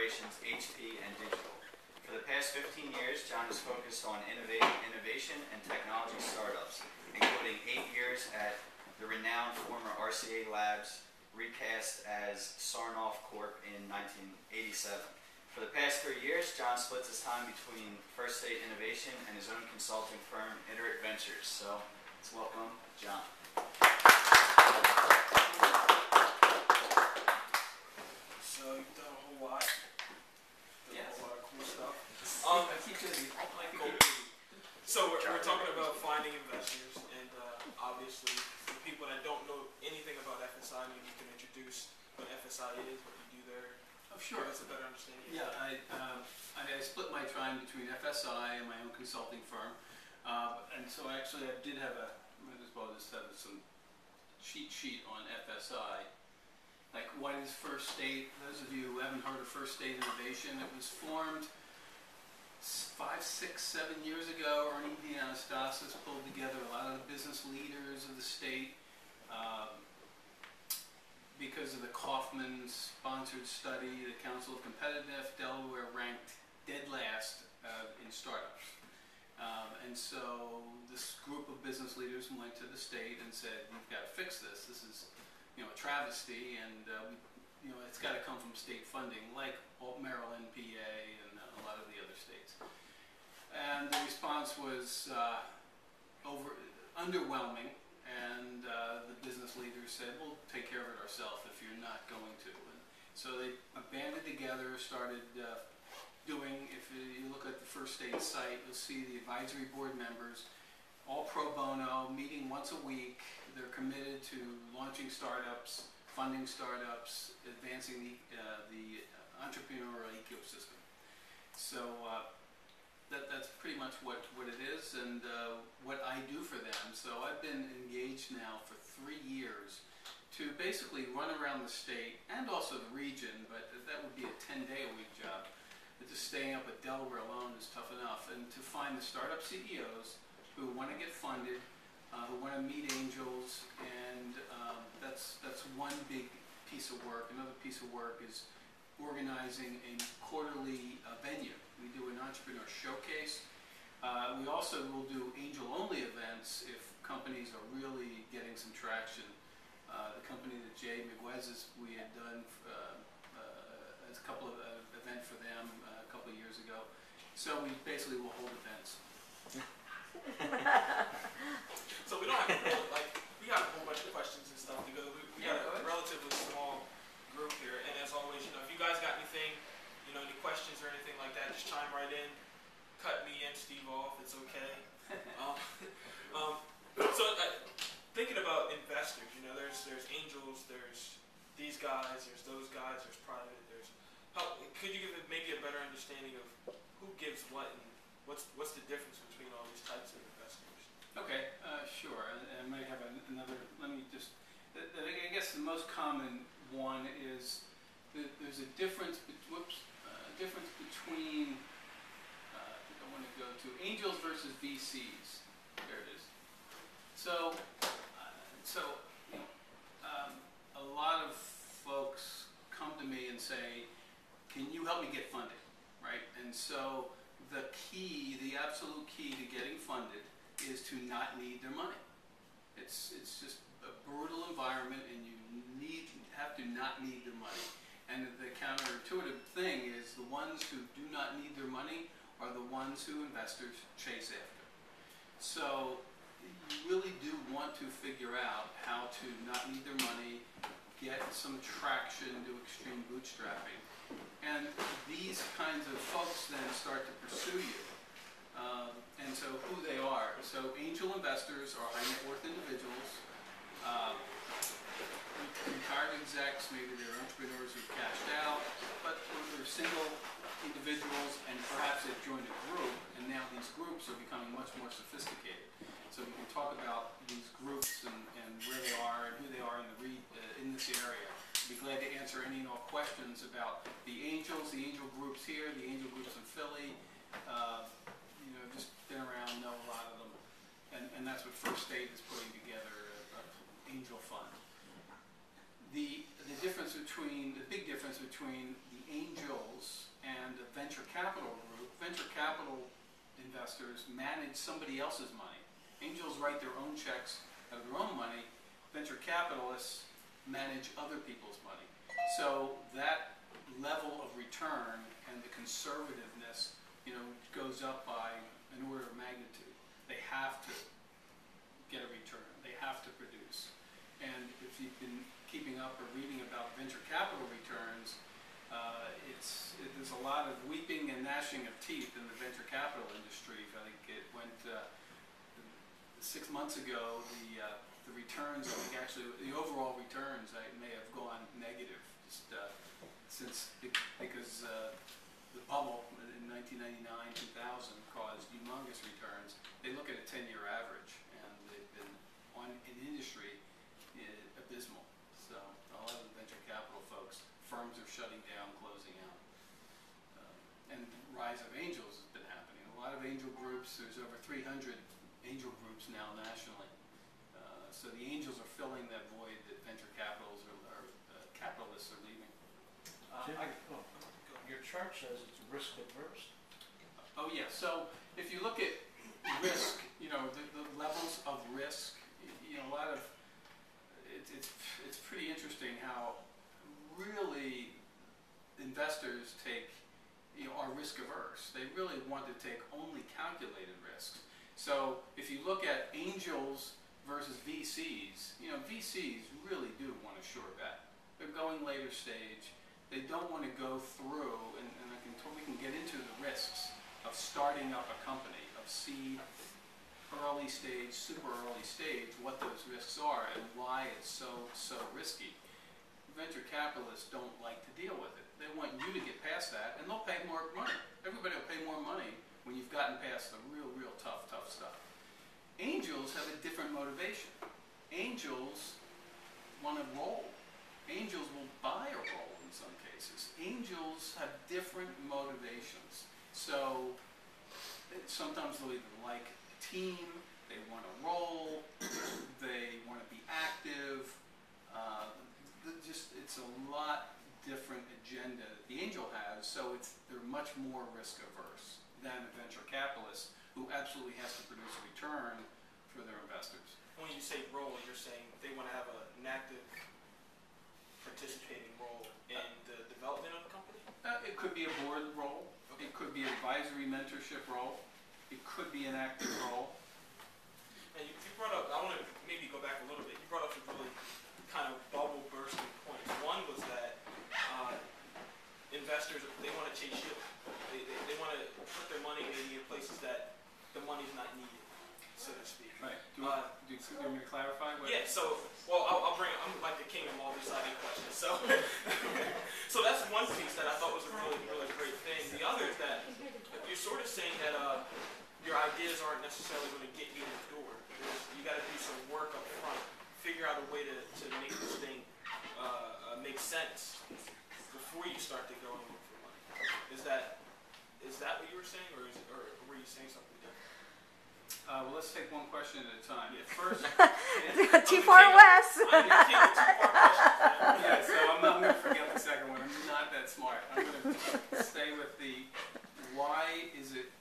operations, HP, and digital. For the past 15 years, John has focused on innovation and technology startups, including 8 years at the renowned former RCA Labs, recast as Sarnoff Corp. In 1987. For the past 3 years, John splits his time between First State Innovation and his own consulting firm, IITERATE Ventures. So, let's welcome John. So, you've done a whole lot. Yes. A whole lot of cool stuff. I keep busy. So, we're talking about finding investors, and obviously, for people that don't know anything about FSI, maybe you can introduce what FSI is, what you do there. Oh, sure. Give us a better understanding. Yeah, I split my time between FSI and my own consulting firm, and so actually I did have might as well just have some cheat sheet on FSI. Like, what is First State? Those of you who haven't heard of First State Innovation, it was formed 5, 6, 7 years ago. Ernie Anastasis pulled together a lot of the business leaders of the state. Because of the Kaufman-sponsored study, the Council of Competitiveness, Delaware ranked dead last in startups. And so this group of business leaders went to the state and said, "We've got to fix this. This is, a travesty, and it's got to come from state funding, like Maryland, PA, and a lot of the other states." And the response was underwhelming. And the business leaders said, "We'll take care of it ourselves if you're not going to." And so they banded together, started doing, if you look at the First State site, you'll see the advisory board members, all pro bono, meeting once a week. They're committed to launching startups, funding startups, advancing the entrepreneurial ecosystem. So that's pretty much what it is, and what I do for them. So I've been engaged now for 3 years to basically run around the state and also the region, but that would be a 10-day-a-week job. But just staying up at Delaware alone is tough enough, and to find the startup CEOs who want to get funded, who want to meet angels, and that's one big piece of work. Another piece of work is organizing a quarterly venue. We do an entrepreneur showcase. We also will do angel-only events if companies are really getting some traction. The company that Jay McGuez's we had done as a couple of event for them a couple of years ago. So we basically will hold events. So we don't have to hold, we got a whole bunch of questions and stuff because we got a relatively small group here. And as always, if you guys got anything, any questions or anything like that, just chime right in. Cut me and Steve off, it's okay. So thinking about investors, there's angels, there's these guys, there's those guys, there's private, could you give maybe a better understanding of who gives what and what's the difference between all these types of investors? Okay, sure. I might have another, let me just, I guess the most common one is there's a difference between, I think I want to go to angels versus VCs. There it is. So a lot of folks come to me and say, "Can you help me get funded?" Right? And so the absolute key to getting funded is to not need their money. It's just a brutal environment, and you have to not need their money. And the counterintuitive thing is the ones who do not need their money are the ones who investors chase after. So you really do want to figure out how to not need their money, get some traction, do extreme bootstrapping. And these kinds of folks then start to pursue you. And so who they are. So angel investors are high net worth individuals. Retired execs, maybe they're entrepreneurs who've cashed out, but they're single individuals, and perhaps they've joined a group, and now these groups are becoming much more sophisticated. So we can talk about these groups and where they are and who they are in this area. I'd be glad to answer any and all questions about the angels, the angel groups here, the angel groups in Philly. Just been around, know a lot of them, and that's what First State is putting together, an angel fund. The big difference between the angels venture capital investors manage somebody else's money. Angels write their own checks out of their own money. Venture capitalists manage other people's money. So that level of return and the conservativeness, goes up by an order of magnitude. They have to get a return. They have to produce. And if you've been keeping up or reading about venture capital returns, there's a lot of weeping and gnashing of teeth in the venture capital industry. I think it went 6 months ago. The returns, I think actually the overall returns, may have gone negative because the bubble in 1999, 2000 caused humongous returns. They look at a 10-year average, and they've been in industry abysmal. So a lot of the venture capital folks, firms are shutting down, closing out. And the rise of angels has been happening. A lot of angel groups, there's over 300 angel groups now nationally. So the angels are filling that void that venture capitalists are leaving. Your chart says it's risk adverse. Oh yeah, so if you look at risk, the levels of risk, a lot of, it's pretty interesting how really investors are risk averse. They really want to take only calculated risks. So if you look at angels versus VCs, VCs really do want a sure bet. They're going later stage. They don't want to go through, and we can get into the risks of starting up a company, of seed, early stage, super early stage, what those risks are and why it's so risky. Venture capitalists don't like to deal with it. They want you to get past that, and they'll pay more money. Everybody will pay more money when you've gotten past the real tough stuff. Angels have a different motivation. Angels want to roll. Angels will buy a roll in some cases. Angels have different motivations. So sometimes they'll either like a team, they want to roll, they want to be active. It's a lot different agenda that the angel has, so they're much more risk averse than a venture capitalist who absolutely has to produce a return for their investors. When you say role, you're saying they want to have an active participating role in the development of the company? It could be a board role. Okay. It could be an advisory mentorship role. It could be an active role. And you brought up, I want to maybe go back a little bit, you brought up some really kind of bubble bursting points. One was that investors, they want to chase yield. They want to put their money maybe in places that the money's not needed, so to speak. Right. Do you want me to clarify? Yeah, so, I'll bring, I'm like the king of multi-sided questions. So, so that's one piece that I thought was a really great thing. The other is that you're sort of saying that your ideas aren't necessarily going to get you in the door. You got to do some work up front, figure out a way to make this thing make sense before you start to go and look for money. Is that what you were saying, or were you saying something different? Well, let's take one question at a time. Yeah. First, Too far west. I'm the king of two-part questions. yeah, so I'm going to forget the second one. I'm not that smart. I'm going to stay with the why is it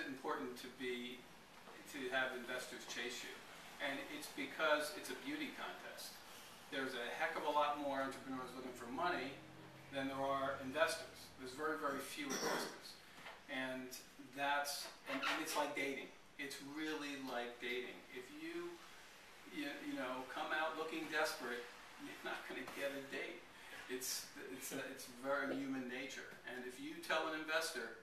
important to have investors chase you? And it's because it's a beauty contest. There's a heck of a lot more entrepreneurs looking for money than there are investors. There's very few investors. And it's like dating. It's really like dating. If you come out looking desperate, you're not going to get a date. It's very human nature. And if you tell an investor,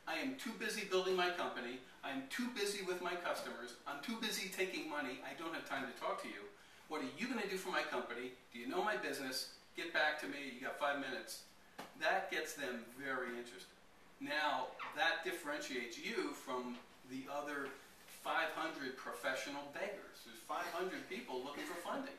I am too busy building my company, I'm too busy with my customers, I'm too busy taking money, I don't have time to talk to you. What are you going to do for my company? Do you know my business? Get back to me, you got 5 minutes. That gets them very interested. Now, that differentiates you from the other 500 professional beggars. There's 500 people looking for funding.